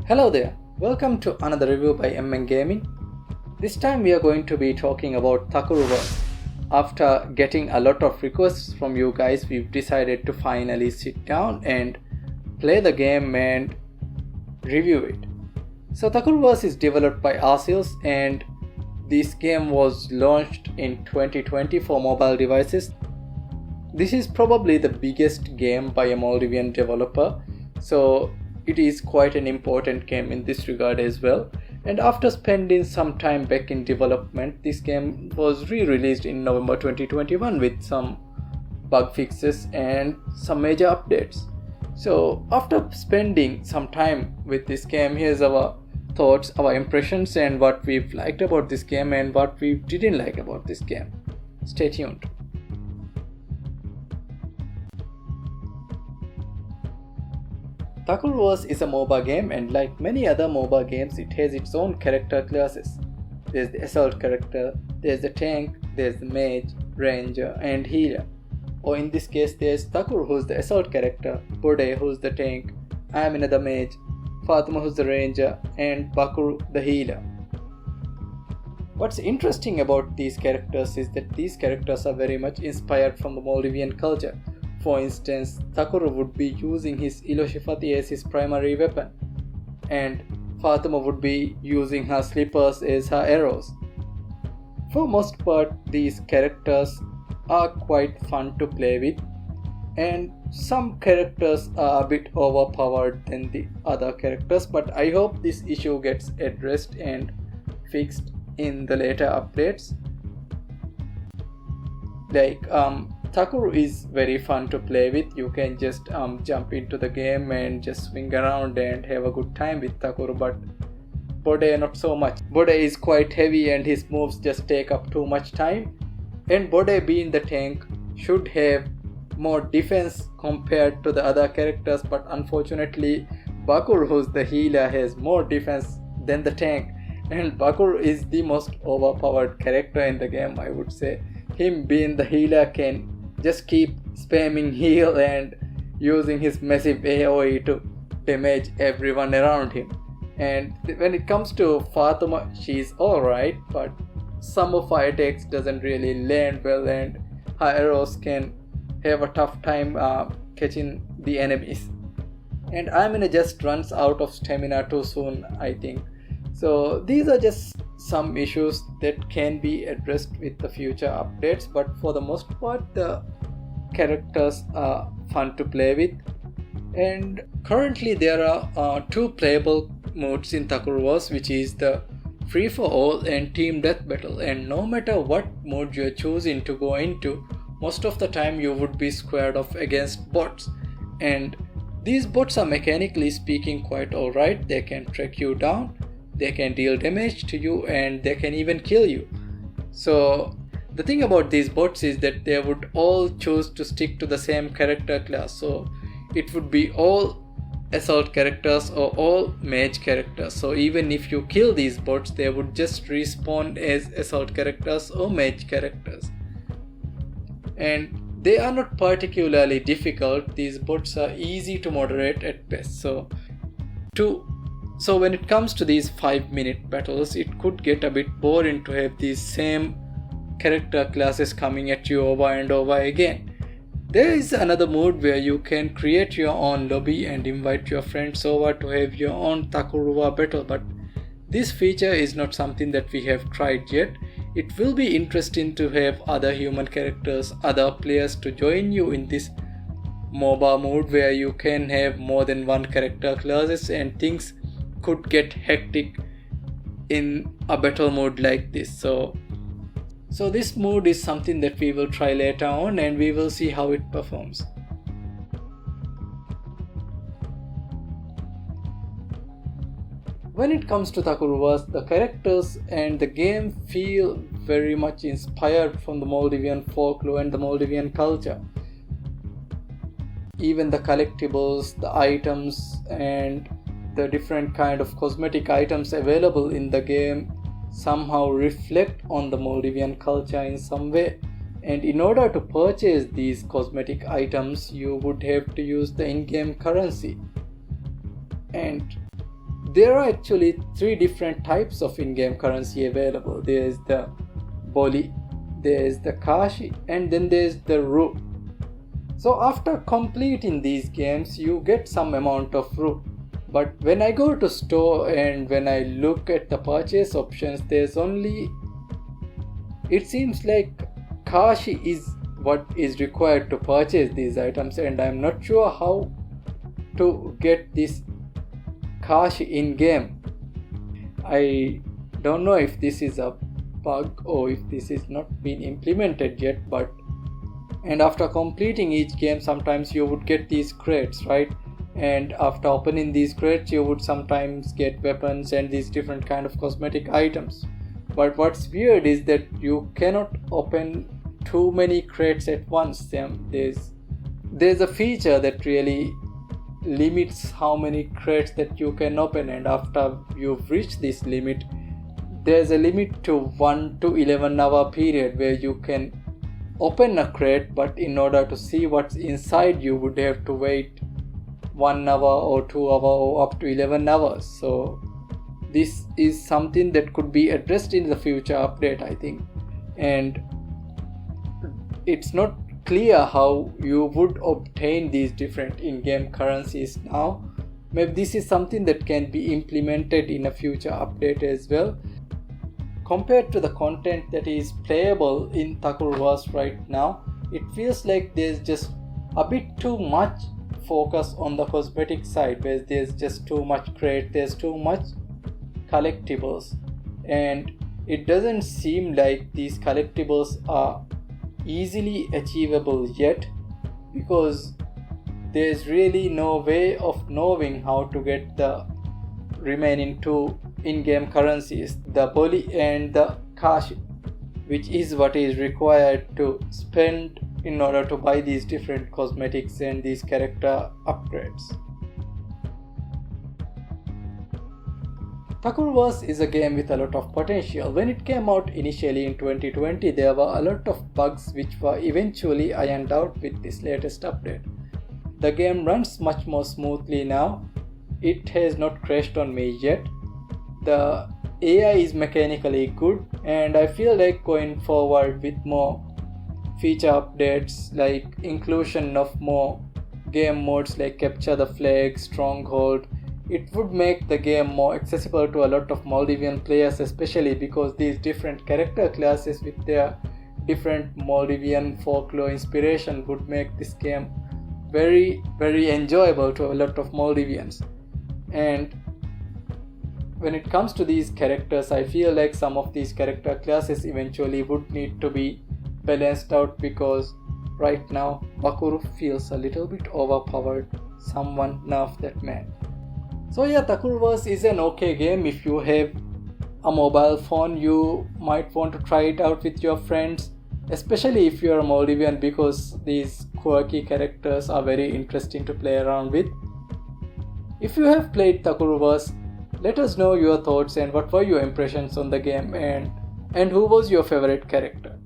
Hello there, welcome to another review by MN Gaming. This time we are going to be talking about Thakuru Wars. After getting a lot of requests from you guys, we've decided to finally sit down and play the game and review it. So Thakuru Wars is developed by ourselves, and this game was launched in 2020 for mobile devices. This is probably the biggest game by a Moldavian developer, so it is quite an important game in this regard as well. And after spending some time back in development, this game was re-released in November 2021 with some bug fixes and some major updates. So after spending some time with this game, here's our thoughts, our impressions, and what we've liked about this game and what we didn't like about this game. Stay tuned. Thakuru Wars is a MOBA game, and like many other MOBA games, it has its own character classes. There's the assault character, there's the tank, there's the mage, ranger, and healer. Or in this case, there's Thakuru, who's the assault character, Bode, who's the tank, Amina the mage, Fatima, who's the ranger, and Bakuru, the healer. What's interesting about these characters is that these characters are very much inspired from the Moldavian culture. For instance, Thakuru would be using his Iloshifati as his primary weapon, and Fatima would be using her slippers as her arrows. For most part, these characters are quite fun to play with, and some characters are a bit overpowered than the other characters, but I hope this issue gets addressed and fixed in the later updates. Thakuru is very fun to play with. You can just jump into the game and just swing around and have a good time with Thakuru, but Bode not so much. Bode is quite heavy and his moves just take up too much time, and Bode, being the tank, should have more defense compared to the other characters, but unfortunately Bakuru, who's the healer, has more defense than the tank, and Bakuru is the most overpowered character in the game, I would say. Him being the healer can just keep spamming heal and using his massive AoE to damage everyone around him. And when it comes to Fatima, she's alright, but some of her attacks doesn't really land well, and her arrows can have a tough time catching the enemies. And Amina just runs out of stamina too soon, I think. So these are just some issues that can be addressed with the future updates, but for the most part the characters are fun to play with. And currently there are two playable modes in Thakuru Wars, which is the free for all and team death battle, and no matter what mode you're choosing to go into, most of the time you would be squared off against bots, and these bots are mechanically speaking quite alright. They can track you down, they can deal damage to you, and they can even kill you. So the thing about these bots is that they would all choose to stick to the same character class, so it would be all assault characters or all mage characters. So even if you kill these bots, they would just respawn as assault characters or mage characters, and they are not particularly difficult. These bots are easy to moderate at best. So when it comes to these 5-minute battles, it could get a bit boring to have these same character classes coming at you over and over again. There is another mode where you can create your own lobby and invite your friends over to have your own Thakuru War battle, but this feature is not something that we have tried yet. It will be interesting to have other human characters, other players to join you in this MOBA mode where you can have more than one character classes, and things could get hectic in a battle mode like this. So this mode is something that we will try later on, and we will see how it performs. When it comes to Thakuru Wars, the characters and the game feel very much inspired from the Moldavian folklore and the Moldavian culture. Even the collectibles, the items, and the different kind of cosmetic items available in the game somehow reflect on the Moldavian culture in some way. And in order to purchase these cosmetic items, you would have to use the in-game currency. And there are actually 3 different types of in-game currency available. There is the Boli, there is the Kashi, and then there is the Ru. So after completing these games, you get some amount of Ru. But when I go to store and when I look at the purchase options, there's only, it seems like Kashi is what is required to purchase these items, and I'm not sure how to get this Kashi in game. I don't know if this is a bug or if this is not been implemented yet, and after completing each game, sometimes you would get these crates, right? And after opening these crates, you would sometimes get weapons and these different kind of cosmetic items. But what's weird is that you cannot open too many crates at once. There's a feature that really limits how many crates that you can open, and after you've reached this limit, there's a limit to 1 to 11 hour period where you can open a crate, but in order to see what's inside, you would have to wait 1 hour or 2 hours or up to 11 hours. So this is something that could be addressed in the future update, I think. And it's not clear how you would obtain these different in-game currencies now. Maybe this is something that can be implemented in a future update as well. Compared to the content that is playable in Thakuru Wars right now, it feels like there's just a bit too much focus on the cosmetic side, where there's just too much crate, there's too much collectibles, and it doesn't seem like these collectibles are easily achievable yet, because there's really no way of knowing how to get the remaining 2 in-game currencies, the Boli and the Kashi, which is what is required to spend in order to buy these different cosmetics and these character upgrades. Thakuru Wars is a game with a lot of potential. When it came out initially in 2020, there were a lot of bugs which were eventually ironed out with this latest update. The game runs much more smoothly now. It has not crashed on me yet. The AI is mechanically good, and I feel like going forward with more feature updates like inclusion of more game modes like Capture the Flag, Stronghold, it would make the game more accessible to a lot of Maldivian players, especially because these different character classes with their different Maldivian folklore inspiration would make this game very, very enjoyable to a lot of Maldivians. And when it comes to these characters, I feel like some of these character classes eventually would need to be balanced out, because right now Thakuru feels a little bit overpowered. Someone nerf that man. So yeah, Thakuru Wars is an okay game. If you have a mobile phone, you might want to try it out with your friends, especially if you are a Maldivian, because these quirky characters are very interesting to play around with. If you have played Thakuru Wars, let us know your thoughts and what were your impressions on the game, and who was your favorite character.